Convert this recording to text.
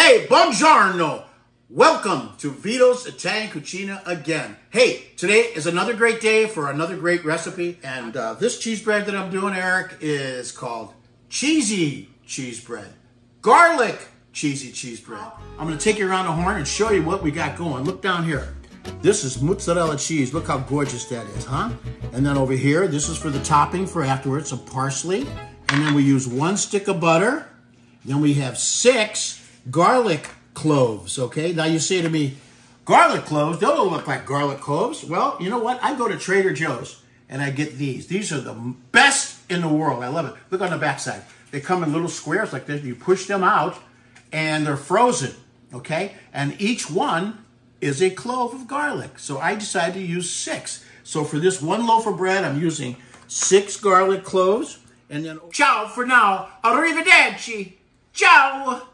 Hey, buongiorno. Welcome to Vito's Italian Cucina again. Hey, today is another great day for another great recipe. And this cheese bread that I'm doing, Eric, is called cheesy cheese bread. Garlic cheesy cheese bread. I'm going to take you around the horn and show you what we got going. Look down here. This is mozzarella cheese. Look how gorgeous that is, huh? And then over here, this is for the topping for afterwards, some parsley. And then we use 1 stick of butter. Then we have 6 garlic cloves, okay? Now you say to me, garlic cloves, they don't look like garlic cloves. Well, you know what? I go to Trader Joe's and I get these. These are the best in the world. I love it. Look on the backside. They come in little squares like this. You push them out and they're frozen, okay? And each one is a clove of garlic. So I decided to use 6. So for this 1 loaf of bread, I'm using 6 garlic cloves. And then, ciao for now. Arrivederci. Ciao.